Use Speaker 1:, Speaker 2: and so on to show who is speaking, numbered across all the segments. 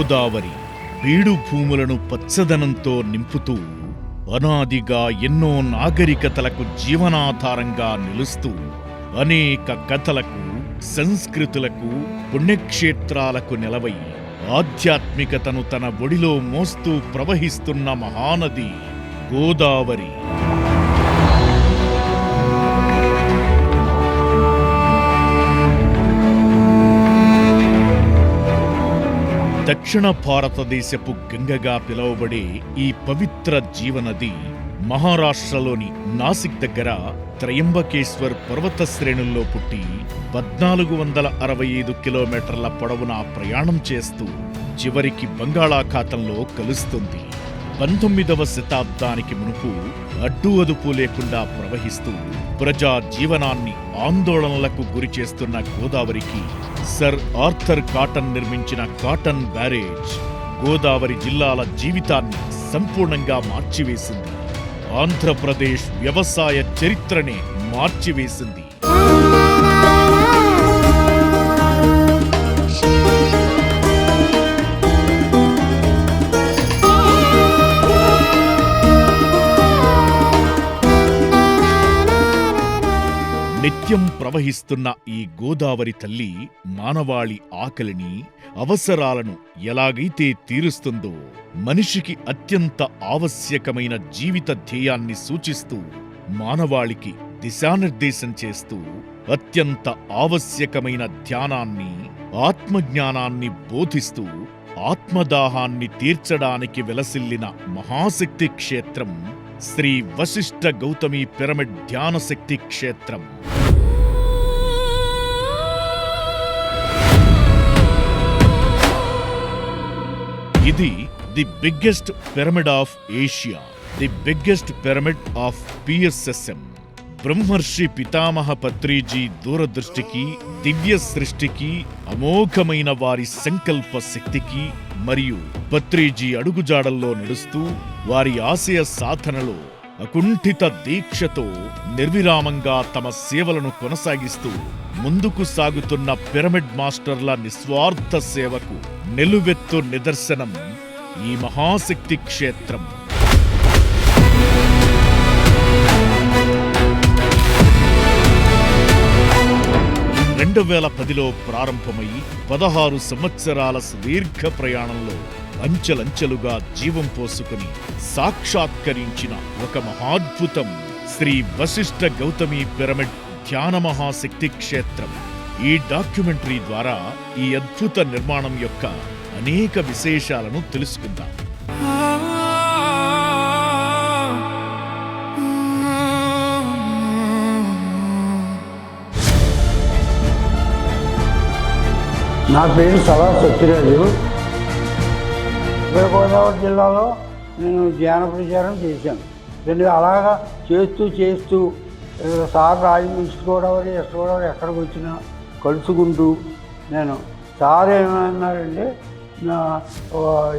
Speaker 1: గోదావరి బీడు భూములను పచ్చదనంతో నింపుతూ అనాదిగా ఎన్నో నాగరికతలకు జీవనాధారంగా నిలుస్తూ అనేక కథలకు, సంస్కృతులకు, పుణ్యక్షేత్రాలకు నెలవై ఆధ్యాత్మికతను తన ఒడిలో మోస్తూ ప్రవహిస్తున్న మహానది గోదావరి. దక్షిణ భారతదేశపు గంగగా పిలువబడే ఈ పవిత్ర జీవనది మహారాష్ట్రలోని నాసిక్ దగ్గర త్రయంబకేశ్వర్ పర్వత శ్రేణుల్లో పుట్టి 1465 కిలోమీటర్ల పొడవున ప్రయాణం చేస్తూ చివరికి బంగాళాఖాతంలో కలుస్తుంది. 19వ శతాబ్దానికి మునుపు అడ్డు అదుపు లేకుండా ప్రవహిస్తూ ప్రజా జీవనాన్ని ఆందోళనలకు గురిచేస్తున్న గోదావరికి సర్ ఆర్థర్ కాటన్ నిర్మించిన కాటన్ బ్యారేజ్ గోదావరి జిల్లాల జీవితాన్ని సంపూర్ణంగా మార్చివేసింది. ఆంధ్రప్రదేశ్ వ్యవసాయ చరిత్రనే మార్చివేసింది. నిత్యం ప్రవహిస్తున్న ఈ గోదావరి తల్లి మానవాళి ఆకలిని, అవసరాలను ఎలాగైతే తీరుస్తుందో, మనిషికి అత్యంత ఆవశ్యకమైన జీవిత ధ్యేయాన్ని సూచిస్తూ మానవాళికి దిశానిర్దేశం చేస్తూ అత్యంత ఆవశ్యకమైన ధ్యానాన్ని, ఆత్మజ్ఞానాన్ని బోధిస్తూ ఆత్మదాహాన్ని తీర్చడానికి వెలసిల్లిన మహాశక్తి క్షేత్రం శ్రీ వశిష్ఠ గౌతమి పిరమిడ్ ధ్యాన శక్తి క్షేత్రం. ఇది the biggest pyramid of Asia, the biggest pyramid of PSSM. బ్రహ్మర్షి పితామహ పత్రిజీ దూరదృష్టికి, దివ్య సృష్టికి, అమోఘమైన వారి సంకల్ప శక్తికి మరియు పత్రిజీ అడుగుజాడల్లో నడుస్తూ వారి ఆశయ సాధనలో అకుంఠిత దీక్షతో నిర్విరామంగా తమ సేవలను కొనసాగిస్తూ ముందుకు సాగుతున్న పిరమిడ్ మాస్టర్ల నిస్వార్థ సేవకు నిలువెత్తు నిదర్శనం ఈ మహాశక్తి క్షేత్రం. 2010లో ప్రారంభమై 16 సంవత్సరాల సుదీర్ఘ ప్రయాణంలో అంచెలంచెలుగా జీవం పోసుకుని సాక్షాత్కరించిన ఒక మహాద్భుతం శ్రీ వశిష్ఠ గౌతమి పిరమిడ్ ధ్యాన మహాశక్తి క్షేత్రం. ఈ డాక్యుమెంటరీ ద్వారా ఈ అద్భుత నిర్మాణం యొక్క అనేక విశేషాలను తెలుసుకుందాం.
Speaker 2: నా పేరు సలా సత్యరాజు. ఉత్తర గోదావరి జిల్లాలో నేను ధ్యాన ప్రచారం చేశాను. అలాగా చేస్తూ sir east Godavari, west Godavari ఎక్కడికి వచ్చినా కలుసుకుంటూ నేను సార్ ఏమన్నారంటే,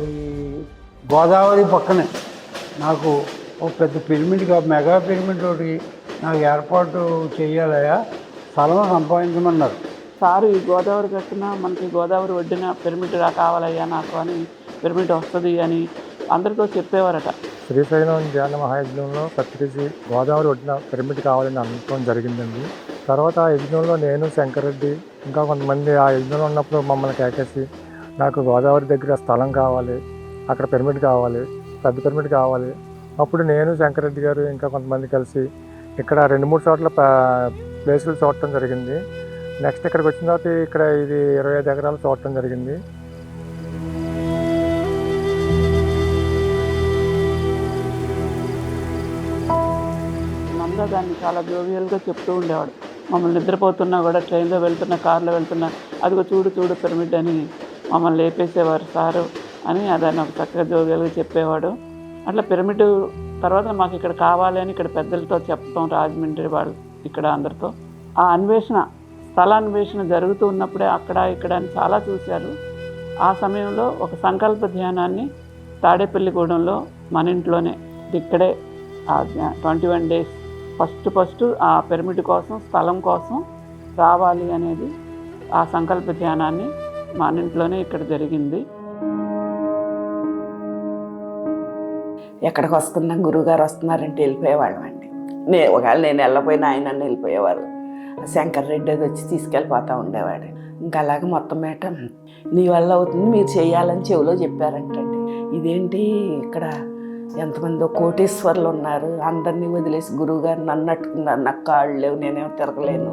Speaker 2: ఈ గోదావరి పక్కనే నాకు ఒక పెద్ద పిరమిడ్, మెగా పిరమిడ్ ఒకటి నాకు ఏర్పాటు చేయాలయా, స్థలం సంపాదించమన్నారు.
Speaker 3: సారు ఈ గోదావరి కట్టిన మనకి గోదావరి ఒడ్డిన పిరమిడ్ కావాలయ్యా నాకు అని, పిరమిడ్ వస్తుంది అని అందరితో చెప్పేవారట.
Speaker 4: శ్రీశైలం ధ్యాన మహాయజ్ఞంలో పత్రిజీ గోదావరి ఒడ్డిన పిరమిడ్ కావాలని అనుకోవడం జరిగిందండి. తర్వాత ఆ యజ్ఞంలో నేను, శంకరెడ్డి, ఇంకా కొంతమంది ఆ యజ్ఞంలో ఉన్నప్పుడు మమ్మల్ని కేకేసి నాకు గోదావరి దగ్గర స్థలం కావాలి, అక్కడ పిరమిడ్ కావాలి, పెద్ద పిరమిడ్ కావాలి. అప్పుడు నేను, శంకరెడ్డి గారు ఇంకా కొంతమంది కలిసి ఇక్కడ 2-3 చోట్ల ప్లేసులు చూడటం జరిగింది. నెక్స్ట్ ఇక్కడికి వచ్చిన తర్వాత ఇక్కడ ఇది 25 ఎకరాలు చూడటం జరిగింది.
Speaker 3: మంద దాన్ని చాలా జోవియల్గా చెప్తూ ఉండేవాడు. మమ్మల్ని నిద్రపోతున్నా కూడా, ట్రైన్లో వెళ్తున్నా, కార్లో వెళ్తున్నా, అదిగో చూడు పిరమిడ్ అని మమ్మల్ని లేపేసేవారు సారు అని దాన్ని ఒక చక్కగా జోవియల్గా చెప్పేవాడు. అట్లా పిరమిడ్ తర్వాత మాకు ఇక్కడ కావాలి అని ఇక్కడ పెద్దలతో చెప్పడం, రాజమండ్రి వాళ్ళు ఇక్కడ అందరితో ఆ అన్వేషణ, స్థలాన్వేషణ జరుగుతూ ఉన్నప్పుడే అక్కడ ఇక్కడ అని చాలా చూశారు. ఆ సమయంలో ఒక సంకల్ప ధ్యానాన్ని తాడేపల్లిగూడెంలో మన ఇంట్లోనే ఇక్కడే 21 days ఫస్ట్ ఆ పిరమిడ్ కోసం, స్థలం కోసం రావాలి అనేది ఆ సంకల్ప ధ్యానాన్ని మన ఇంట్లోనే ఇక్కడ జరిగింది. ఎక్కడికి వస్తున్నా గురువుగారు వస్తున్నారంటే వెళ్ళిపోయేవాళ్ళం అండి. ఒకవేళ నేను వెళ్ళపోయినా ఆయన నన్ను వెళ్ళిపోయేవారు. శంకర్ రెడ్డి అది వచ్చి తీసుకెళ్ళిపోతూ ఉండేవాడు. ఇంకా అలాగే మొత్తం మేట నీ వల్ల అవుతుంది, మీరు చేయాలని చెవిలో చెప్పారంటండి. ఇదేంటి ఇక్కడ ఎంతమందో కోటేశ్వర్లు ఉన్నారు, అందరినీ వదిలేసి గురువుగారు నన్ను అట్టుకున్నారు, నాకు కాళ్ళు లేవు, నేనేమో తిరగలేను,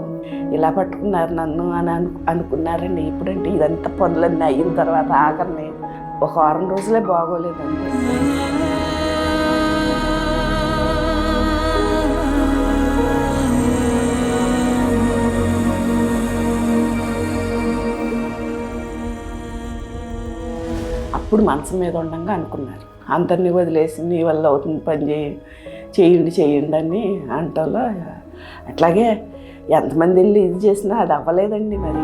Speaker 3: ఇలా పట్టుకున్నారు నన్ను అని అనుకున్నారండి. ఇప్పుడంటే ఇదంతా పనులన్నీ అయిన తర్వాత ఆఖరిని ఒక వారం రోజులే బాగోలేదండి. అప్పుడు మనసు మీద ఉండగా అనుకున్నారు, అందరినీ వదిలేసి నీ వల్ల అవుతుంది పని చేయండి అని అంటలో అట్లాగే ఎంతమంది వెళ్ళి ఇది చేసినా అది అవ్వలేదండి. మరి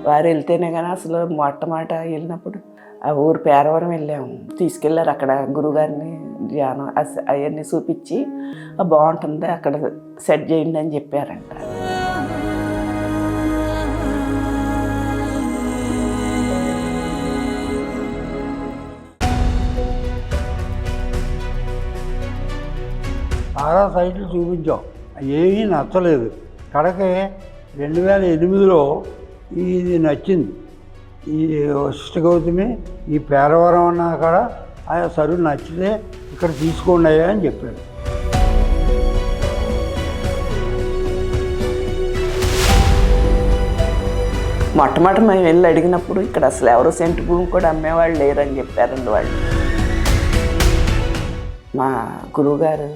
Speaker 3: వారు వెళ్తేనే కానీ అసలు మొట్టమాట వెళ్ళినప్పుడు ఆ ఊరు పేరవరం వెళ్ళాము, తీసుకెళ్ళారు. అక్కడ గురువుగారిని ధ్యానం అవన్నీ చూపించి బాగుంటుంది అక్కడ సెట్ చేయండి అని చెప్పారంట.
Speaker 2: చాలా సైట్లు చూపించాం, ఏమీ నచ్చలేదు. కడకి 2008లో ఇది నచ్చింది. ఈ వశిష్ఠ గౌతమి ఈ పేరవరం అన్నా కూడా సరువు నచ్చితే ఇక్కడ తీసుకోండి అయ్యా అని చెప్పాడు.
Speaker 3: మొట్టమొదటి మేము వెళ్ళి అడిగినప్పుడు ఇక్కడ అసలు ఎవరు సెంటు భూమి కూడా అమ్మేవాళ్ళు లేరని చెప్పారండి వాళ్ళు. మా గురువుగారు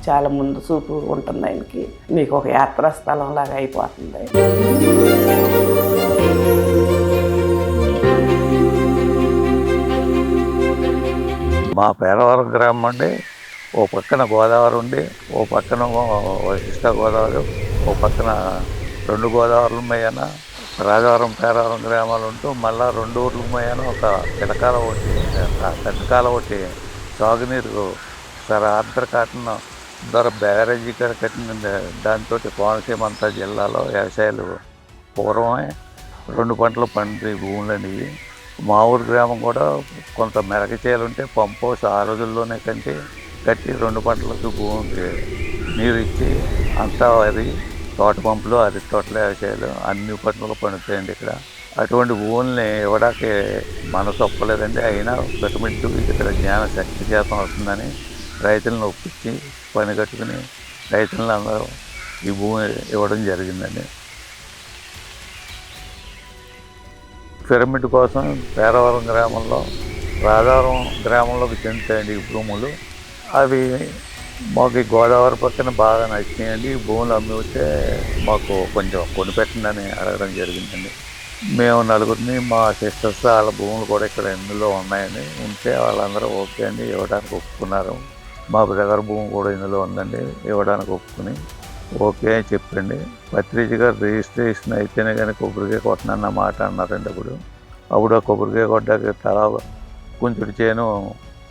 Speaker 3: చాలా ముందు చూపు ఉంటుంది ఆయనకి, మీకు ఒక యాత్రా స్థలం లాగా అయిపోతుంది.
Speaker 5: మా పేరవరం గ్రామం అండి, ఓ పక్కన గోదావరి ఉండి, ఓ పక్కన వశిష్ఠ గోదావరి, ఓ పక్కన 2 గోదావరుల మధ్యన రాజవరం పేరవరం గ్రామాలు ఉంటూ మళ్ళీ 2 ఊర్ల మధ్యన ఒక పిలకాల ఒకటి పెద్దకాల ఒకటి సాగునీరు అంతర్కాటన ద్వారా బ్యారేజీ కట్టిన దాంతో కోనసీమ అంతా జిల్లాలో వ్యవసాయాలు పూర్వమే 2 పంటలు పండే భూములండి. మా ఊరు గ్రామం కూడా కొంత మెరక చేయాలంటే పంపు ఆ రోజుల్లోనే కట్టి 2 పంటలకు భూమికి నీరు ఇచ్చి అంతా వరి తోట పంపులు అరటి తోటల వ్యవసాయాలు అన్ని పంటలు పండుతాయండి ఇక్కడ. అటువంటి భూముల్ని ఇవ్వడానికి మనసు ఒప్పలేదండి. అయినా పిరమిడ్ ఇక్కడ జ్ఞాన శక్తి శాతం వస్తుందని రైతులను ఒప్పించి పని కట్టుకుని రైతులను అందరూ ఈ భూమి ఇవ్వడం జరిగిందండి. పిరమిడ్ కోసం పేరవరం గ్రామంలో రాజవరం గ్రామంలోకి చెందుతాయండి ఈ భూములు. అవి మాకు గోదావరి పక్కన బాగా నచ్చినాయండి. ఈ భూములు అమ్మి వస్తే మాకు కొంచెం కొనిపెట్టండి అడగడం జరిగిందండి. మేము నలుగురిని మా సిస్టర్స్ వాళ్ళ భూములు కూడా ఇక్కడ ఇందులో ఉన్నాయని ఉంటే వాళ్ళందరూ ఓకే అండి ఇవ్వడానికి ఒప్పుకున్నారు. మా బ్రదర్ భూమి కూడా ఇందులో ఉందండి, ఇవ్వడానికి ఒప్పుకుని ఓకే అని చెప్పండి. పత్రిక గారు రిజిస్ట్రేషన్ అయితేనే కానీ కొబ్బరికాయ కొట్టనన్న మాట అన్నారండి. అప్పుడు ఆ కొబ్బరికాయ కొట్టాక తలా కొంచెం చేను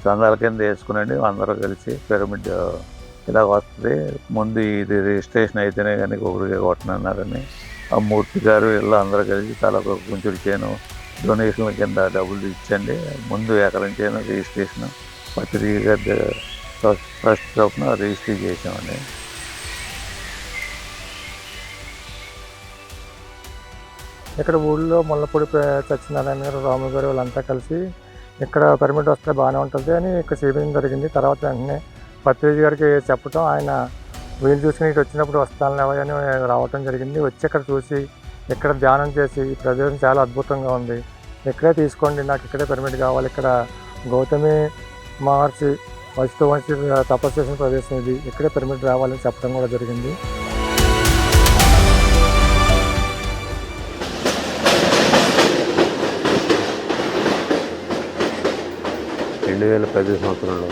Speaker 5: చందాల కింద వేసుకునండి అందరూ కలిసి పిరమిడ్ ఇలా వస్తుంది, ముందు ఇది రిజిస్ట్రేషన్ అయితేనే కానీ కొబ్బరికాయ కొట్టనన్నారని ఆ మూర్తి గారు ఇలా అందరూ కలిసి తల కొంచెం చేను డొనేషన్ల కింద డబ్బులు ఇచ్చండి. ముందు ఎకరం చేను రిజిస్ట్రేషన్ పత్రిక గారి ట్రస్ట్ తరఫున రిజిస్టర్ చేసామండి.
Speaker 4: ఇక్కడ ఊళ్ళో ముళ్ళపూడి సత్యనారాయణ గారు, రాము గారు వాళ్ళంతా కలిసి ఇక్కడ పిరమిడ్ వస్తే బాగానే ఉంటుంది అని ఇక్కడ చూపించడం జరిగింది. తర్వాత వెంటనే పత్రిక గారికి చెప్పడం, ఆయన వీలు చూసుకుని ఇటు వచ్చినప్పుడు వస్తాను లేవని రావటం జరిగింది. వచ్చి ఇక్కడ చూసి ఇక్కడ ధ్యానం చేసి ఈ ప్రదేశం చాలా అద్భుతంగా ఉంది, ఇక్కడే తీసుకోండి, నాకు ఇక్కడే పిరమిడ్ కావాలి, ఇక్కడ గౌతమి మహర్షి వంశీ తపస్సు చేసిన ప్రదేశం ఇది, ఇక్కడే పిరమిడ్ రావాలని చెప్పడం కూడా జరిగింది.
Speaker 6: సంవత్సరంలో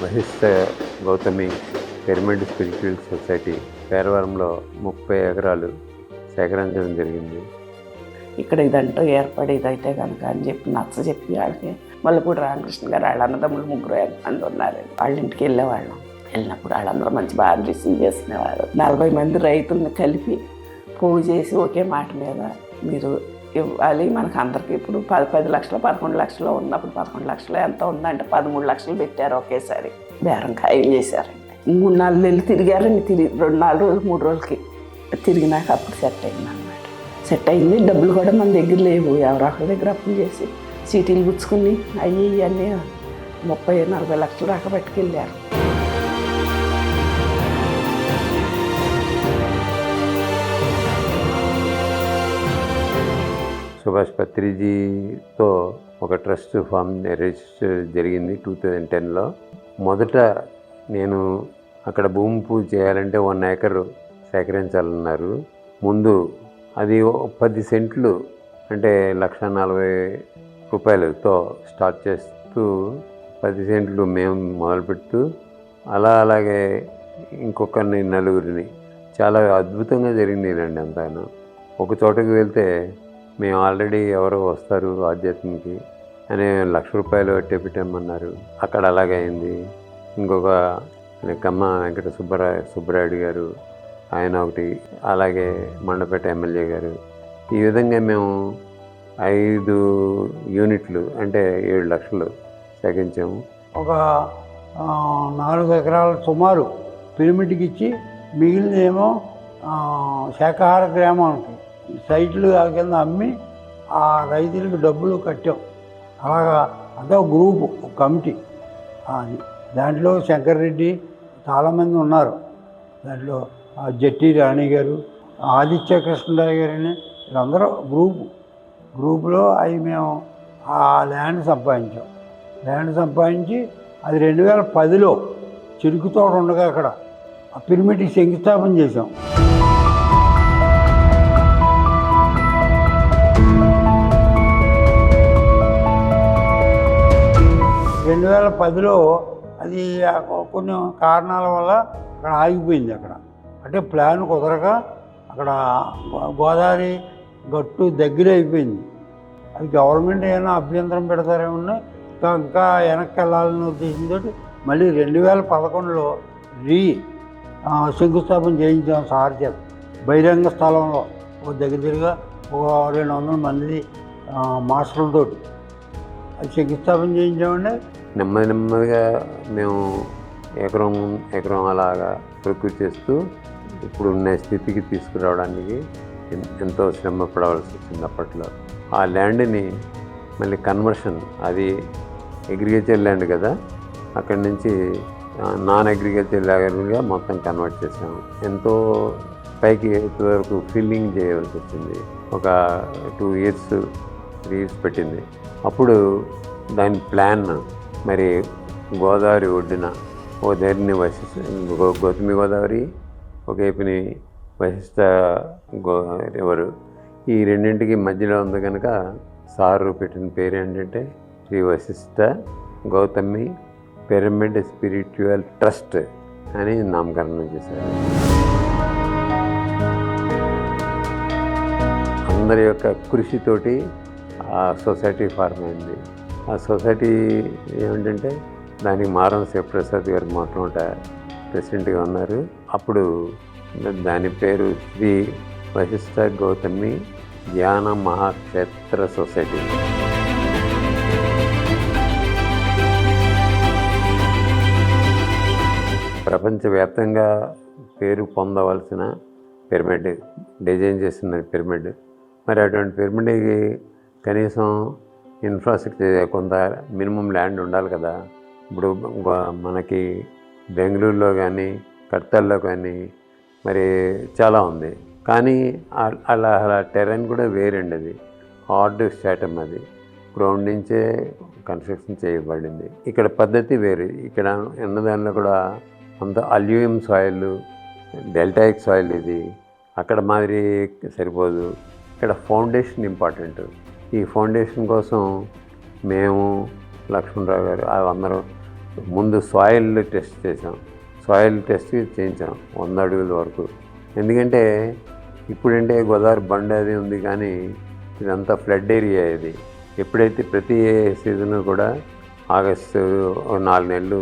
Speaker 6: Vashishtha Gautami pyramid spiritual society పేరవరంలో 30 ఎకరాలు సేకరించడం జరిగింది.
Speaker 3: ఇక్కడ ఇదంటూ ఏర్పడేది అయితే కనుక అని చెప్పి నచ్చ చెప్పి వాళ్ళకి మల్లెపూడి రామకృష్ణ గారు వాళ్ళ అన్నదమ్ములు 3 మంది ఉన్నారు. వాళ్ళ ఇంటికి వెళ్ళేవాళ్ళం. వెళ్ళినప్పుడు వాళ్ళందరూ మంచి బాగా రిసీవ్ చేసుకునేవారు. 40 మంది రైతులను కలిపి పోగు చేసి ఒకే మాట మీద మీరు ఇవ్వాలి మనకు అందరికీ. ఇప్పుడు 10 లక్షలు 11 లక్షలు ఉన్నప్పుడు 11 లక్షలు ఎంత ఉందంటే 13 లక్షలు పెట్టారు ఒకేసారి. బేరం ఖాయం చేశారండి. 3-4 నెలలు తిరిగారండి. 2-4 రోజులు 3 రోజులకి తిరిగినాక అప్పుడు సెట్ అయింది అన్నమాట. సెట్ అయింది. డబ్బులు కూడా మన దగ్గర లేవు. ఎవరో ఒకరి దగ్గర అప్పులు చేసి చీటీలు పుచ్చుకుని అయ్యి ఇవన్నీ 30-40 లక్షలు దాకా పట్టుకెళ్ళారు.
Speaker 6: సుభాష్ పత్రిజీతో ఒక ట్రస్ట్ ఫామ్ రిజిస్టర్ జరిగింది 2010లో. మొదట నేను అక్కడ భూమి పూజ చేయాలంటే 1 ఏకర్ సేకరించాలన్నారు. ముందు అది 10 సెంట్లు అంటే 1,40,000 స్టార్ట్ చేస్తూ 10 సెంట్లు మేము మొదలుపెడుతూ అలాగే ఇంకొకరిని 4 చాలా అద్భుతంగా జరిగింది రండి అంతాను. ఒక చోటకి వెళ్తే మేము ఆల్రెడీ ఎవరో వస్తారు ఆధ్యాత్మికి అనే ₹1,00,000 అట్టే పెట్టామన్నారు. అక్కడ అలాగే అయింది. ఇంకొక కమ్మ వెంకట సుబ్బరాయుడు గారు ఆయన ఒకటి, అలాగే మండపేట ఎమ్మెల్యే గారు. ఈ విధంగా మేము 5 యూనిట్లు అంటే 7 లక్షలు సేకరించాము.
Speaker 2: ఒక 4 ఎకరాల సుమారు పిరమిడ్కి ఇచ్చి మిగిలినేమో శాకాహార గ్రామానికి సైట్లు కింద అమ్మి ఆ రైతులకు డబ్బులు కట్టాం. అలాగా అదే గ్రూపు, ఒక కమిటీ. దాంట్లో శంకర్ రెడ్డి చాలామంది ఉన్నారు. దాంట్లో జట్టి రాణి గారు, ఆదిత్య కృష్ణరావు గారని వీళ్ళందరూ గ్రూపులో అవి మేము ఆ ల్యాండ్ సంపాదించాం. ల్యాండ్ సంపాదించి అది 2010లో చెరుకు తోట ఉండగా అక్కడ ఆ పిరమిడ్కి శంకుస్థాపన చేసాం. 2010లో అది కొన్ని కారణాల వల్ల అక్కడ ఆగిపోయింది. అంటే ప్లాన్ కుదరక అక్కడ గోదావరి గట్టు దగ్గర అయిపోయింది. అది గవర్నమెంట్ ఏమైనా అభ్యంతరం పెడతారేమో ఇంకా వెనక్కి వెళ్ళాలని ఉద్దేశంతో మళ్ళీ 2011లో శంకుస్థాపన చేయించాం సార్ చేత. బహిరంగ స్థలంలో ఒక దగ్గరగా ఒక 200 మంది మాస్టర్లతోటి అది శంకుస్థాపన చేయించామండి.
Speaker 6: నెమ్మదిగా మేము ఎకరం అలాగా ప్రకృతి చేస్తూ ఇప్పుడున్న స్థితికి తీసుకురావడానికి ఎంతో శ్రమ పడవలసి వచ్చింది అప్పట్లో. ఆ ల్యాండ్ని మళ్ళీ కన్వర్షన్, అది అగ్రికల్చర్ ల్యాండ్ కదా, అక్కడి నుంచి నాన్ అగ్రికల్చర్ ల్యాండ్గా మొత్తం కన్వర్ట్ చేసాము. ఎంతో పైకి వరకు ఫిల్లింగ్ చేయవలసి వచ్చింది. ఒక 2 years 3 years పెట్టింది. అప్పుడు దాని ప్లాన్ మరి గోదావరి ఒడ్డున ఓ ధరిని గౌతమి గోదావరి, ఒక వైపుని వశిష్ట రివరు, ఈ రెండింటికి మధ్యలో ఉంది కనుక సారు పెట్టిన పేరు ఏంటంటే Shri Vashishta Gautami pyramid spiritual trust అని నామకరణం చేశారు. అందరి యొక్క కృషితోటి ఆ సొసైటీ ఫార్మ్ అయింది. ఆ సొసైటీ ఏమిటంటే దానికి మారం శివప్రసాద్ గారు మొట్టమొదట ప్రెసిడెంట్గా ఉన్నారు. అప్పుడు దాని పేరు శ్రీ వశిష్ట గౌతమి ధ్యాన మహాక్షేత్ర సొసైటీ. ప్రపంచవ్యాప్తంగా పేరు పొందవలసిన పిరమిడ్, డిజైన్ చేసిన పిరమిడ్. మరి అటువంటి పిరమిడ్కి కనీసం ఇన్ఫ్రాస్ట్రక్చర్, కొంత మినిమం ల్యాండ్ ఉండాలి కదా. ఇప్పుడు మనకి బెంగళూరులో కానీ కడతాల్లో కానీ మరి చాలా ఉంది, కానీ అలా టెరెన్ కూడా వేరండి. అది హార్డ్ స్టాటమ్, అది గ్రౌండ్ నుంచే కన్స్ట్రక్షన్ చేయబడింది. ఇక్కడ పద్ధతి వేరు. ఇక్కడ ఉన్నదానిలో కూడా అంత అల్యూమియం సాయిల్, డెల్టాయిక్ సాయిల్. ఇది అక్కడ మాదిరి సరిపోదు. ఇక్కడ ఫౌండేషన్ ఇంపార్టెంట్. ఈ ఫౌండేషన్ కోసం మేము లక్ష్మణరావు గారు అందరూ ముందు సాయిల్ టెస్ట్ చేసాం. సాయిల్ టెస్ట్ చేయించాం 100 అడుగుల వరకు. ఎందుకంటే ఇప్పుడంటే గోదావరి బండ అది ఉంది, కానీ ఇదంతా ఫ్లడ్ ఏరియా ఇది. ఎప్పుడైతే ప్రతి సీజన్ కూడా ఆగస్టు 4 నెలలు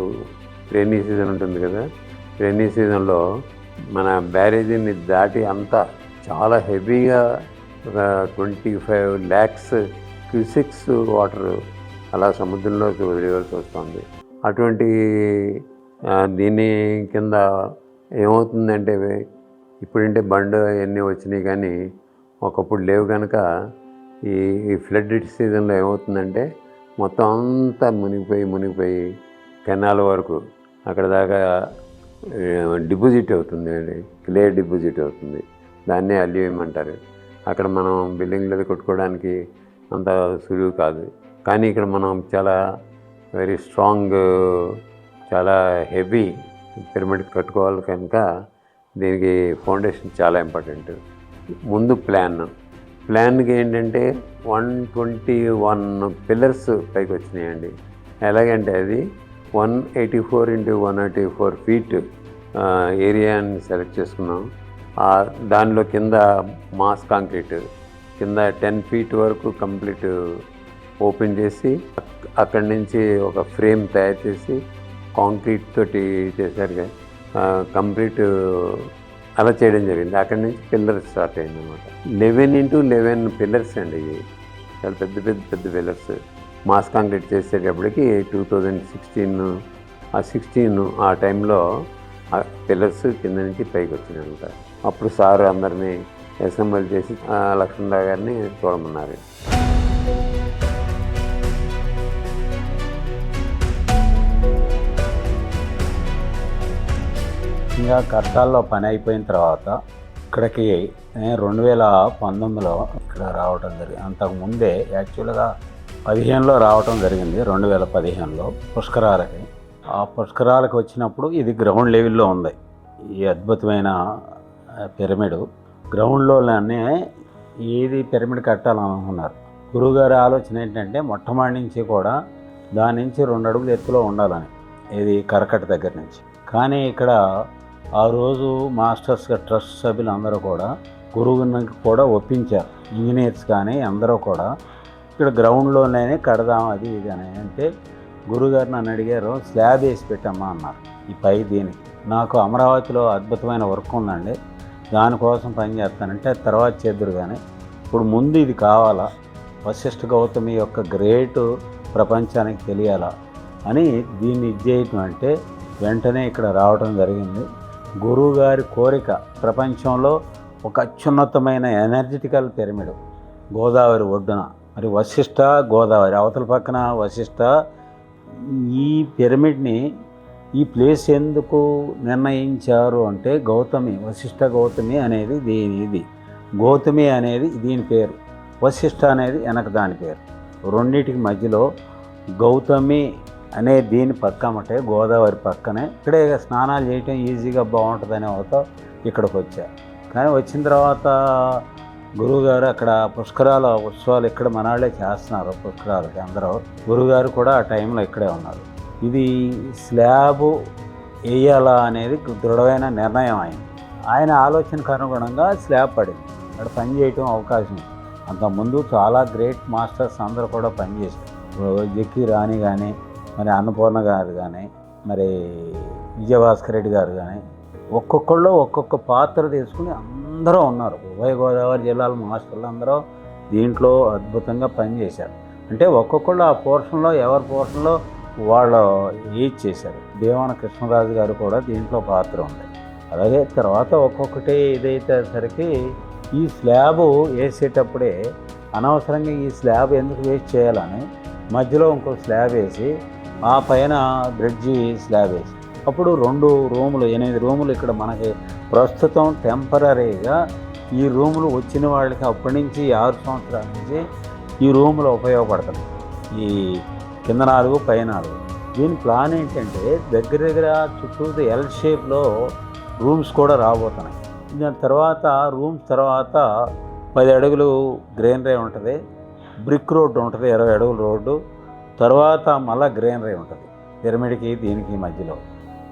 Speaker 6: రైనీ సీజన్ ఉంటుంది కదా, రైనీ సీజన్లో మన బ్యారేజీని దాటి అంతా చాలా హెవీగా ఒక 25 lakhs క్యూసెక్స్ వాటర్ అలా సముద్రంలోకి వదిలేవాల్సి వస్తుంది. అటువంటి దీని కింద ఏమవుతుందంటే ఇప్పుడంటే బండ్ అవన్నీ వచ్చినాయి కానీ ఒకప్పుడు లేవు కనుక ఈ ఫ్లడ్ సీజన్లో ఏమవుతుందంటే మొత్తం అంతా మునిగిపోయి కెనాల్ వరకు అక్కడ దాకా డిపాజిట్ అవుతుంది, క్లే డిపాజిట్ అవుతుంది. దాన్నే అల్యూమ్ అంటారు. అక్కడ మనం బిల్డింగ్లు కొట్టుకోవడానికి అంత సులువు కాదు. కానీ ఇక్కడ మనం చాలా వెరీ స్ట్రాంగ్, చాలా హెవీ పిరమిడ్ కట్టుకోవాలి కనుక దీనికి ఫౌండేషన్ చాలా ఇంపార్టెంట్. ముందు ప్లాన్కి ఏంటంటే 121 పిల్లర్స్ పైకి వచ్చినాయండి. ఎలాగంటే అది 184 × 184 feet ఏరియాని సెలెక్ట్ చేసుకున్నాం. దానిలో కింద మాస్ కాంక్రీట్ కింద 10 feet వరకు కంప్లీట్ ఓపెన్ చేసి అక్కడి నుంచి ఒక ఫ్రేమ్ తయారు చేసి కాంక్రీట్ తోటి చేశారు. కంప్లీట్ అలా చేయడం జరిగింది. అక్కడి నుంచి పిల్లర్స్ స్టార్ట్ అయింది అనమాట. 11 × 11 పిల్లర్స్ అండి. ఇవి చాలా పెద్ద పిల్లర్స్. మాస్ కాంక్రీట్ చేసేటప్పటికి 2016 ఆ టైంలో ఆ పిల్లర్స్ కింద నుంచి పైకి వచ్చినాయి అనమాట. అప్పుడు సార్ అందరినీ అసెంబ్లీ చేసి లక్ష్మణరావు గారిని చూడమన్నారు.
Speaker 7: ఇంకా కట్టాల్లో పని అయిపోయిన తర్వాత ఇక్కడికి 2019లో ఇక్కడ రావటం జరిగింది. అంతకుముందే యాక్చువల్గా 15లో రావటం జరిగింది. 2015లో పుష్కరాలకి. ఆ పుష్కరాలకు వచ్చినప్పుడు ఇది గ్రౌండ్ లెవెల్లో ఉంది. ఈ అద్భుతమైన పిరమిడ్ గ్రౌండ్లోనే ఇది పిరమిడ్ కట్టాలనుకున్నారు. గురువుగారి ఆలోచన ఏంటంటే మొట్టమొదటి నుంచి కూడా దాని నుంచి 2 అడుగులు ఎత్తులో ఉండాలని, ఇది కరకట్ట దగ్గర నుంచి. కానీ ఇక్కడ ఆ రోజు మాస్టర్స్గా ట్రస్ట్ సభ్యులు అందరూ కూడా గురువుకి కూడా ఒప్పించారు. ఇంజనీర్స్ కానీ అందరూ కూడా ఇక్కడ గ్రౌండ్లోనే కడదాం అది ఇది అని అంటే గురువుగారు నన్ను అడిగారు, స్లాబ్ వేసి పెట్టమ్మా అన్నారు. ఈ పై దీనికి నాకు అమరావతిలో అద్భుతమైన వర్క్ ఉందండి, దానికోసం పని చేస్తానంటే తర్వాత చేద్దురు కానీ ఇప్పుడు ముందు ఇది కావాలా, వశిష్ఠ గౌతమి యొక్క గ్రేట్ ప్రపంచానికి తెలియాలా అని దీన్ని ఇచ్చేయటం అంటే వెంటనే ఇక్కడ రావడం జరిగింది. గురువుగారి కోరిక ప్రపంచంలో ఒక అత్యున్నతమైన ఎనర్జెటికల్ పిరమిడ్ గోదావరి ఒడ్డున. మరి వశిష్ఠ గోదావరి అవతల పక్కన వశిష్ఠ. ఈ పిరమిడ్ని ఈ ప్లేస్ ఎందుకు నిర్ణయించారు అంటే గౌతమి, వశిష్ఠ గౌతమి అనేది ఇది, గౌతమి అనేది దీని పేరు, వశిష్ఠ అనేది వెనక దాని పేరు. రెండింటికి మధ్యలో గౌతమి అనే దీని పక్కమంటే గోదావరి పక్కనే. ఇక్కడే స్నానాలు చేయటం ఈజీగా బాగుంటుందనే ఒక ఇక్కడికి వచ్చా. కానీ వచ్చిన తర్వాత గురువుగారు అక్కడ పుష్కరాల ఉత్సవాలు ఇక్కడ మనాళ్ళే చేస్తున్నారు పుష్కరాలకి అందరూ. గురువుగారు కూడా ఆ టైంలో ఇక్కడే ఉన్నారు. ఇది స్లాబ్ వేయాలా అనేది దృఢమైన నిర్ణయం అయింది. ఆయన ఆలోచనకు అనుగుణంగా స్లాబ్ పడింది. అక్కడ పని చేయటం అవకాశం. అంతకుముందు చాలా గ్రేట్ మాస్టర్స్ అందరూ కూడా పనిచేశారు. జక్కి రాణి కానీ, మరి అన్నపూర్ణ గారు కానీ, మరి విజయభాస్కర్ రెడ్డి గారు కానీ, ఒక్కొక్కళ్ళు ఒక్కొక్క పాత్ర తీసుకుని అందరూ ఉన్నారు. ఉభయ గోదావరి జిల్లాల మాస్టర్లు అందరూ దీంట్లో అద్భుతంగా పనిచేశారు. అంటే ఒక్కొక్కళ్ళు ఆ పోర్షన్లో ఎవరి పోర్షన్లో వాళ్ళు ఏజ్ చేశారు. దేవాన కృష్ణరాజు గారు కూడా దీంట్లో పాత్ర ఉంది. అలాగే తర్వాత ఒక్కొక్కటి ఇదైతేసరికి ఈ స్లాబ్ వేసేటప్పుడే అనవసరంగా ఈ స్లాబ్ ఎందుకు వేస్ట్ చేయాలని మధ్యలో ఇంకో స్లాబ్ వేసి ఆ పైన బ్రిడ్జి స్లాబ్ వేసి అప్పుడు 2 రూములు 8 రూములు ఇక్కడ మనకి ప్రస్తుతం టెంపరీగా ఈ రూములు వచ్చిన వాళ్ళకి అప్పటి నుంచి 6 సంవత్సరాల నుంచి ఈ రూములు ఉపయోగపడుతుంది. ఈ కింద 4 పై 4. దీని ప్లాన్ ఏంటంటే దగ్గర చుట్టూ ఎల్ షేప్లో రూమ్స్ కూడా రాబోతున్నాయి. దాని తర్వాత రూమ్స్ తర్వాత 10 అడుగులు గ్రీనరీ ఉంటుంది, బ్రిక్ రోడ్డు ఉంటుంది 20 అడుగుల రోడ్డు, తర్వాత మళ్ళీ గ్రీనరీ ఉంటుంది పిరమిడ్కి దీనికి మధ్యలో.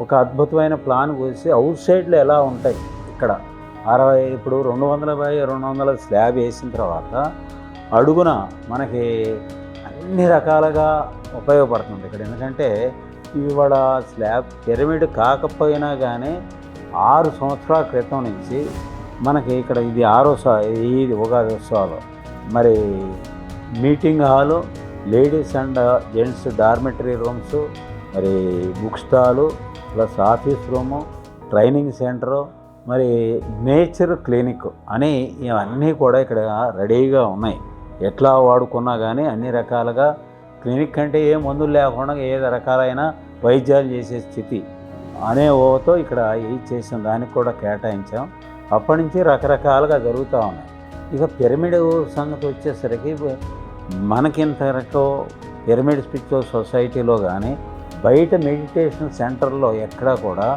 Speaker 7: ఒక అద్భుతమైన ప్లాన్ వేసి అవుట్ సైడ్లో ఎలా ఉంటాయి ఇక్కడ 60 ఇప్పుడు 200 by 200 స్లాబ్ వేసిన తర్వాత అడుగున మనకి అన్ని రకాలుగా ఉపయోగపడుతుంది ఇక్కడ. ఎందుకంటే ఇవాళ స్లాబ్ పిరమిడ్ కాకపోయినా కానీ 6 సంవత్సరాల క్రితం నుంచి మనకి ఇక్కడ ఇది ఇది ఉగాది ఉత్సవాలు. మరి meeting hall, ladies and gents dormitory rooms, మరి book stall, plus office room, training centre, మరి నేచర్ క్లినిక్ అని ఇవన్నీ కూడా ఇక్కడ రెడీగా ఉన్నాయి. ఎట్లా వాడుకున్నా కానీ అన్ని రకాలుగా క్లినిక్ అంటే ఏ మందులు లేకుండా ఏ రకాలైన వైద్యాలు చేసే స్థితి అనే ఓతో ఇక్కడ చేసిన దానికి కూడా కేటాయించాం. అప్పటి నుంచి రకరకాలుగా జరుగుతూ ఉన్నాయి. ఇక పిరమిడ్ సంగతి వచ్చేసరికి మనకింతవరకు పిరమిడ్ స్పిరిచువల్ సొసైటీలో కానీ బయట మెడిటేషన్ సెంటర్లో ఎక్కడా కూడా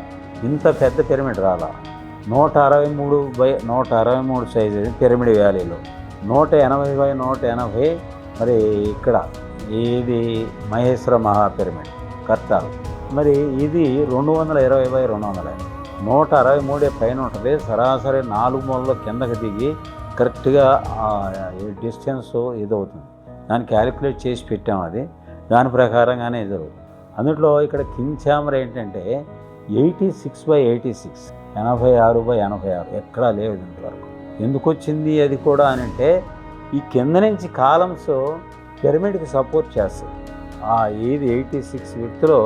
Speaker 7: ఇంత పెద్ద పిరమిడ్ రాలా. 163 సైజు పిరమిడ్ వ్యాలీలో, 180x180 మరి ఇక్కడ ఇది మహేశ్వర మహాపిరమిడ్ కర్తాల్. మరి ఇది 220x200, 163 పైన ఉంటుంది. సరాసరి 4 మూలలో కిందకి దిగి కరెక్ట్గా డిస్టెన్స్ ఇదవుతుంది. దాన్ని క్యాలిక్యులేట్ చేసి పెట్టాం. అది దాని ప్రకారంగానే జరుగుతుంది. అందులో ఇక్కడ కింగ్ ఛాంబర్ ఏంటంటే 86x86, 86x86 ఎక్కడా లేదు ఇంతవరకు. ఎందుకు వచ్చింది అది కూడా అని అంటే ఈ కింద నుంచి కాలమ్స్ పిరమిడ్కి సపోర్ట్ చేస్తాయి. ఇది 86 విడ్త్లో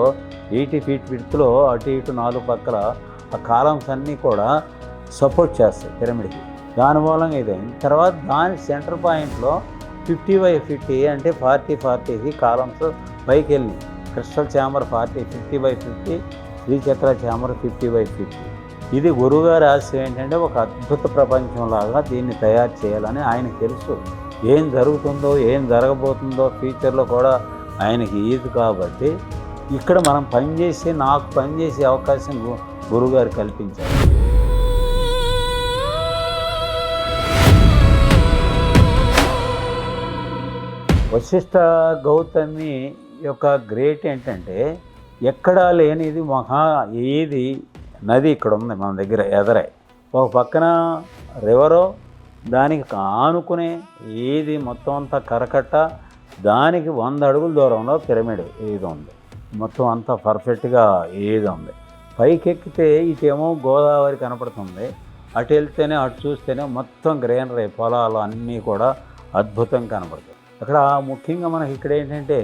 Speaker 7: 80 ఫీట్ విడ్త్లో అటు ఇటు 4 పక్కల ఆ కాలమ్స్ అన్నీ కూడా సపోర్ట్ చేస్తాయి పిరమిడ్కి. దాని మూలంగా ఇదైంది. తర్వాత దాని సెంటర్ పాయింట్లో 50x50 అంటే 40x40కి కాలమ్స్ పైకి వెళ్ళినాయి. క్రిస్టల్ ఛాంబర్ 50x50, శ్రీచక్ర ఛాంబర్ 50x50. ఇది గురువుగారి ఆశయం ఏంటంటే ఒక అద్భుత ప్రపంచంలాగా దీన్ని తయారు చేయాలని ఆయనకు తెలుసు. ఏం జరుగుతుందో ఏం జరగబోతుందో ఫ్యూచర్లో కూడా ఆయనకి ఈదు. కాబట్టి ఇక్కడ మనం నాకు పనిచేసే అవకాశం గురువుగారు కల్పించారు. వశిష్ఠ గౌతమి యొక్క గ్రేట్ ఏంటంటే ఎక్కడా లేనిది ఏది నది ఇక్కడ ఉంది మన దగ్గర ఎదరే. ఒక పక్కన రివరో, దానికి ఆనుకునే ఏది మొత్తం అంతా కరకట్ట, దానికి 100 అడుగుల దూరంలో పిరమిడ్ ఏది ఉంది. మొత్తం అంతా పర్ఫెక్ట్గా ఏది ఉంది. పైకి ఎక్కితే ఇటేమో గోదావరి కనపడుతుంది, అటు వెళ్తేనే అటు చూస్తేనే మొత్తం గ్రీనరీ పొలాలు అన్నీ కూడా అద్భుతంగా కనపడుతుంది. అక్కడ ముఖ్యంగా మనకి ఇక్కడ ఏంటంటే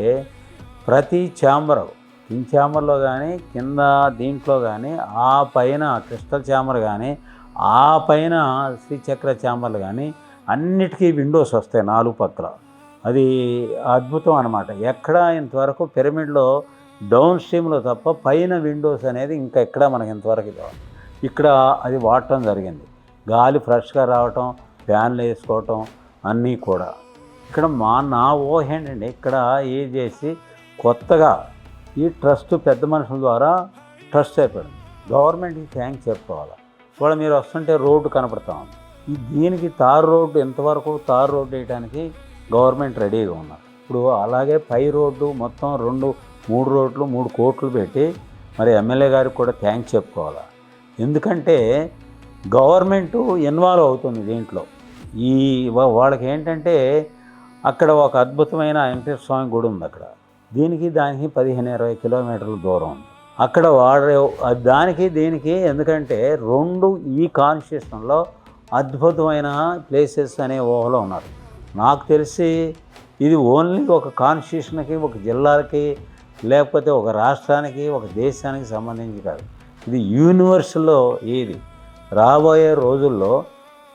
Speaker 7: ప్రతి ఛాంబర్, కింగ్ ఛాంబర్లో కానీ కింద దీంట్లో కానీ ఆ పైన క్రిస్టల్ ఛాంబర్ కానీ ఆ పైన శ్రీచక్ర ఛాంబర్లు కానీ అన్నిటికీ విండోస్ వస్తాయి 4 పక్కల. అది అద్భుతం అన్నమాట. ఎక్కడ ఇంతవరకు పిరమిడ్లో డౌన్ స్ట్రీమ్లో తప్ప పైన విండోస్ అనేది ఇంకా ఎక్కడ మనకి ఇంతవరకు ఇక్కడ అది వాడటం జరిగింది. గాలి ఫ్రెష్గా రావటం, ఫ్యాన్లు వేసుకోవటం అన్నీ కూడా. ఇక్కడ నా ఊహ ఏంటంటే ఇక్కడ ఏం చేసి కొత్తగా ఈ ట్రస్ట్ పెద్ద మనుషుల ద్వారా ట్రస్ట్ అయిపోయింది. గవర్నమెంట్కి థ్యాంక్స్ చెప్పుకోవాలి. ఇవాళ మీరు వస్తుంటే రోడ్డు కనపడతా ఉంది. దీనికి తారు రోడ్డు ఎంతవరకు తారు రోడ్డు వేయడానికి గవర్నమెంట్ రెడీగా ఉన్నారు. ఇప్పుడు అలాగే పై రోడ్డు మొత్తం 2-3 రోడ్లు 3 కోట్లు పెట్టి మరి ఎమ్మెల్యే గారికి కూడా థ్యాంక్స్ చెప్పుకోవాలి. ఎందుకంటే గవర్నమెంటు ఇన్వాల్వ్ అవుతుంది దీంట్లో. వాళ్ళకి ఏంటంటే అక్కడ ఒక అద్భుతమైన వెంకటేశ్వర స్వామి గుడి ఉంది. అక్కడ దానికి 15-20 కిలోమీటర్ల దూరం ఉంది. అక్కడ దానికి దీనికి ఎందుకంటే 2 ఈ కాన్స్టిట్యూషన్లో అద్భుతమైన ప్లేసెస్ అనే ఊహలో ఉన్నారు. నాకు తెలిసి ఇది ఓన్లీ ఒక కాన్స్టిట్యూషన్కి, ఒక జిల్లాలకి, లేకపోతే ఒక రాష్ట్రానికి, ఒక దేశానికి సంబంధించి కాదు. ఇది యూనివర్సల్లో. ఇది రాబోయే రోజుల్లో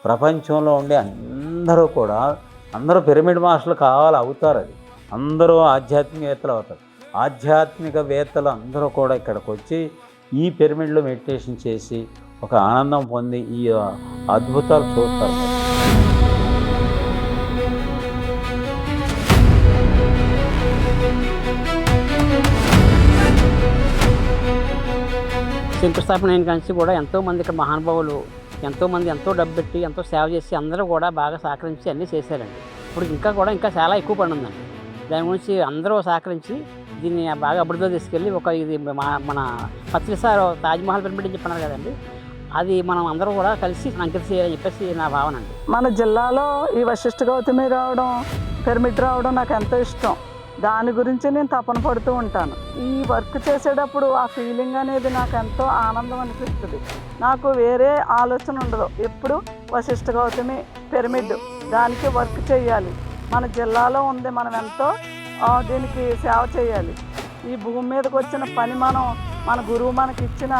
Speaker 7: ప్రపంచంలో ఉండే అందరూ పిరమిడ్ మాస్టర్లు అవుతారు. అది అందరూ ఆధ్యాత్మికవేత్తలు అవుతారు. ఆధ్యాత్మికవేత్తలు అందరూ కూడా ఇక్కడికి వచ్చి ఈ పిరమిడ్లో మెడిటేషన్ చేసి ఒక ఆనందం పొంది ఈ అద్భుతాలు చూస్తారు.
Speaker 8: శంకుస్థాపన అయిన కలిసి కూడా ఎంతోమంది ఇక్కడ మహానుభావులు ఎంతోమంది ఎంతో డబ్బు పెట్టి ఎంతో సేవ చేసి అందరూ కూడా బాగా సహకరించి అన్నీ చేశారండి. ఇప్పుడు ఇంకా చాలా ఎక్కువ పని ఉందండి. దాని గురించి అందరూ సహకరించి దీన్ని బాగా అభివృద్ధిలో తీసుకెళ్ళి ఇది మన పత్రిక సార్ తాజ్మహల్ పిరమిడ్ అని చెప్పన్నారు కదండి, అది మనం అందరూ కూడా కలిసి అంకితం చేయాలని చెప్పేసి నా భావన అండి.
Speaker 3: మన జిల్లాలో ఈ వశిష్ఠ గౌతమి రావడం, పిరమిడ్ రావడం నాకు ఎంతో ఇష్టం. దాని గురించి నేను తపన పడుతూ ఉంటాను. ఈ వర్క్ చేసేటప్పుడు ఆ ఫీలింగ్ అనేది నాకు ఎంతో ఆనందం అనిపిస్తుంది. నాకు వేరే ఆలోచన ఉండదు. ఎప్పుడు వశిష్ఠ గౌతమి పిరమిడ్ దానికి వర్క్ చేయాలి, మన జిల్లాలో ఉంది, మనం ఎంతో దీనికి సేవ చేయాలి. ఈ భూమి మీదకి వచ్చిన పని మన గురువు మనకి ఇచ్చిన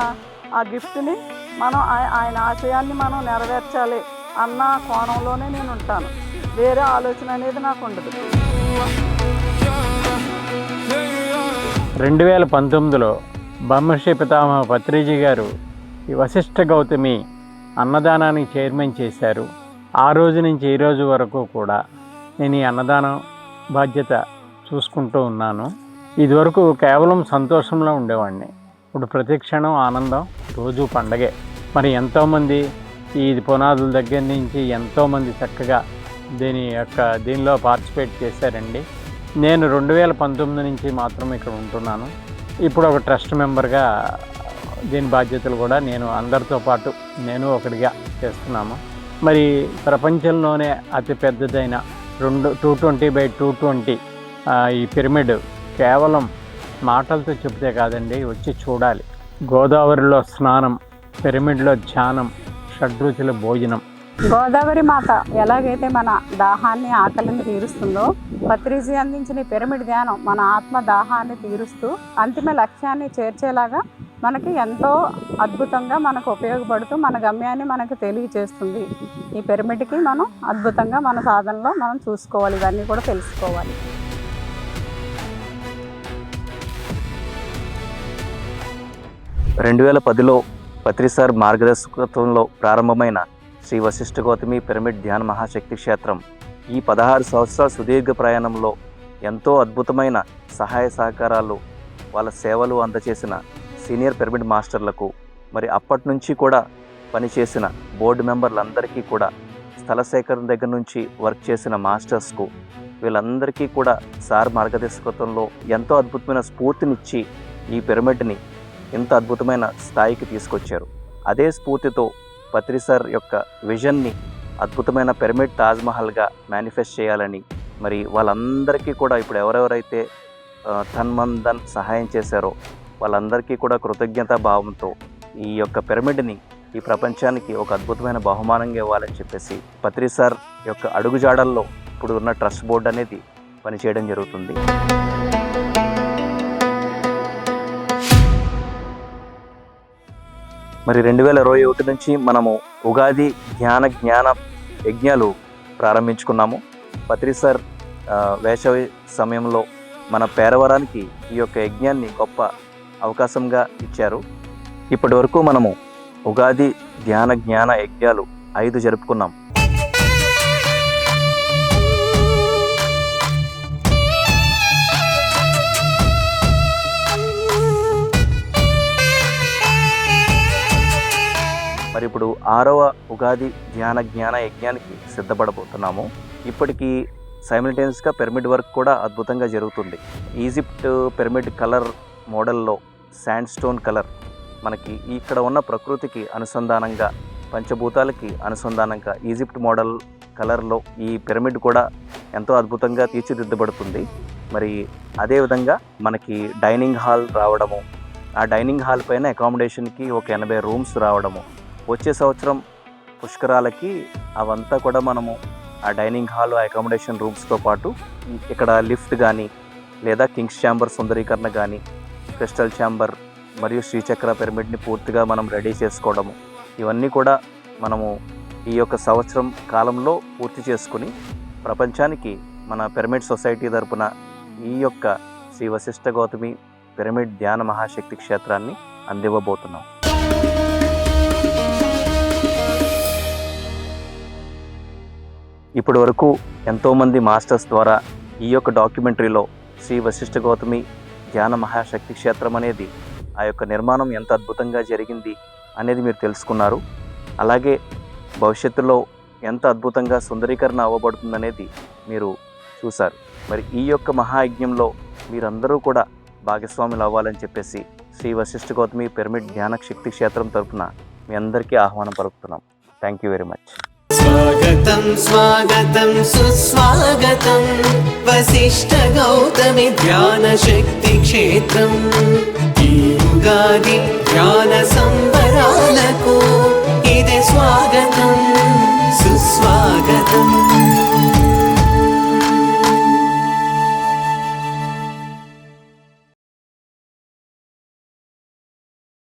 Speaker 3: ఆ గిఫ్ట్ని మనం ఆయన ఆశయాన్ని మనం నెరవేర్చాలి అన్న కోణంలోనే నేను ఉంటాను. వేరే ఆలోచన అనేది నాకు ఉండదు.
Speaker 9: 2019లో బ్రహ్మశ్రీ పితామహ పత్రిజీ గారు ఈ వశిష్ఠ గౌతమి అన్నదానానికి చైర్మన్ చేశారు. ఆ రోజు నుంచి ఈ రోజు వరకు కూడా నేను ఈ అన్నదానం బాధ్యత చూసుకుంటూ ఉన్నాను. ఇదివరకు కేవలం సంతోషంలో ఉండేవాడిని. ఇప్పుడు ప్రతి క్షణం ఆనందం, రోజు పండగే. మరి ఎంతోమంది ఈ పునాదుల దగ్గర నుంచి ఎంతోమంది చక్కగా దీనిలో పార్టిసిపేట్ చేశారండి. నేను 2019 నుంచి మాత్రం ఇక్కడ ఉంటున్నాను. ఇప్పుడు ఒక ట్రస్ట్ మెంబర్గా దీని బాధ్యతలు కూడా నేను అందరితో పాటు నేను ఒకటిగా చేస్తున్నాము. మరి ప్రపంచంలోనే అతి పెద్దదైన 220x220 ఈ పిరమిడ్ కేవలం మాటలతో చెబితే కాదండి, వచ్చి చూడాలి. గోదావరిలో స్నానం, పిరమిడ్లో ధ్యానం, షడ్రుచుల భోజనం.
Speaker 10: గోదావరి మాత ఎలాగైతే మన దాహాన్ని, ఆకలిని తీరుస్తుందో, పత్రిజీ అందించిన పిరమిడ్ ధ్యానం మన ఆత్మ దాహాన్ని తీరుస్తూ అంతిమ లక్ష్యాన్ని చేర్చేలాగా మనకి ఎంతో అద్భుతంగా మనకు ఉపయోగపడుతూ మన గమ్యాన్ని మనకు తెలియజేస్తుంది. ఈ పిరమిడ్కి మనం అద్భుతంగా మన సాధనలో మనం చూసుకోవాలి, ఇవన్నీ కూడా తెలుసుకోవాలి.
Speaker 11: రెండు 2010లో పత్రి సార్ మార్గదర్శకత్వంలో ప్రారంభమైన శ్రీ వశిష్ఠ గౌతమి పిరమిడ్ ధ్యాన మహాశక్తి క్షేత్రం ఈ 16 సంవత్సరాల సుదీర్ఘ ప్రయాణంలో ఎంతో అద్భుతమైన సహాయ సహకారాలు, వాళ్ళ సేవలు అందచేసిన సీనియర్ పిరమిడ్ మాస్టర్లకు, మరి అప్పటి నుంచి కూడా పనిచేసిన బోర్డు మెంబర్లందరికీ కూడా, స్థల సేకరణ దగ్గర నుంచి వర్క్ చేసిన మాస్టర్స్కు, వీళ్ళందరికీ కూడా సార్ మార్గదర్శకత్వంలో ఎంతో అద్భుతమైన స్ఫూర్తినిచ్చి ఈ పిరమిడ్ని ఇంత అద్భుతమైన స్థాయికి తీసుకొచ్చారు. అదే స్ఫూర్తితో పత్రి సార్ యొక్క విజన్ని అద్భుతమైన పిరమిడ్ తాజ్మహల్గా మేనిఫెస్ట్ చేయాలని, మరి వాళ్ళందరికీ కూడా ఇప్పుడు ఎవరెవరైతే తన్మందన్ సహాయం చేశారో వాళ్ళందరికీ కూడా కృతజ్ఞతా భావంతో ఈ యొక్క పిరమిడ్ని ఈ ప్రపంచానికి ఒక అద్భుతమైన బహుమానంగా ఇవ్వాలని చెప్పేసి పత్రి సార్ యొక్క అడుగుజాడల్లో ఇప్పుడు ఉన్న ట్రస్ట్ బోర్డు అనేది పనిచేయడం జరుగుతుంది. మరి 2021 నుంచి మనము ఉగాది జ్ఞాన యజ్ఞాలు ప్రారంభించుకున్నాము. పత్రి సార్ వేసవి సమయంలో మన పేరవరానికి ఈ యొక్క యజ్ఞాన్ని గొప్ప అవకాశంగా ఇచ్చారు. ఇప్పటి వరకు మనము ఉగాది జ్ఞాన యజ్ఞాలు 5 జరుపుకున్నాం. మరి ఇప్పుడు 6వ ఉగాది జ్ఞాన యజ్ఞానికి సిద్ధపడబోతున్నాము. ఇప్పటికీ సైమిల్టేనియస్గా పిరమిడ్ వర్క్ కూడా అద్భుతంగా జరుగుతుంది. ఈజిప్ట్ పిరమిడ్ కలర్ మోడల్లో శాండ్ స్టోన్ కలర్ మనకి ఇక్కడ ఉన్న ప్రకృతికి అనుసంధానంగా, పంచభూతాలకి అనుసంధానంగా ఈజిప్ట్ మోడల్ కలర్లో ఈ పిరమిడ్ కూడా ఎంతో అద్భుతంగా తీర్చిదిద్దబడుతుంది. మరి అదేవిధంగా మనకి డైనింగ్ హాల్ రావడము, ఆ డైనింగ్ హాల్ పైన అకామిడేషన్కి ఒక 80 రూమ్స్ రావడము, వచ్చే సంవత్సరం పుష్కరాలకి అవంతా కూడా మనము ఆ డైనింగ్ హాల్, అకామిడేషన్ రూమ్స్తో పాటు ఇక్కడ లిఫ్ట్ కానీ లేదా కింగ్స్ ఛాంబర్ సుందరీకరణ కానీ, క్రిస్టల్ ఛాంబర్ మరియు శ్రీచక్ర పిరమిడ్ని పూర్తిగా మనం రెడీ చేసుకోవడము, ఇవన్నీ కూడా మనము ఈ యొక్క సంవత్సరం కాలంలో పూర్తి చేసుకుని ప్రపంచానికి మన పిరమిడ్ సొసైటీ తరపున ఈ యొక్క శ్రీ వశిష్ఠ గౌతమి పిరమిడ్ ధ్యాన మహాశక్తి క్షేత్రాన్ని అందివ్వబోతున్నాం. ఇప్పటి వరకు ఎంతోమంది మాస్టర్స్ ద్వారా ఈ యొక్క డాక్యుమెంటరీలో శ్రీ వశిష్ఠ గౌతమి ధ్యాన మహాశక్తి క్షేత్రం అనేది, ఆ యొక్క నిర్మాణం ఎంత అద్భుతంగా జరిగింది అనేది మీరు తెలుసుకున్నారు. అలాగే భవిష్యత్తులో ఎంత అద్భుతంగా సుందరీకరణ అవ్వబడుతుందనేది మీరు చూశారు. మరి ఈ యొక్క మహాయజ్ఞంలో మీరందరూ కూడా భాగస్వాములు అవ్వాలని చెప్పేసి శ్రీ వశిష్ఠ గౌతమి పిరమిడ్ ధ్యాన శక్తి క్షేత్రం తరఫున మీ అందరికీ ఆహ్వానం పలుకుతున్నాం. Thank you very much.
Speaker 12: స్వాగతం స్వాగతం సుస్వాగతం వశిష్ఠ గౌతమి ధ్యాన శక్తి క్షేత్రం. ఈ ఉగాది ధ్యాన సంబరాలకు ఇదే స్వాగతం సుస్వాగతం.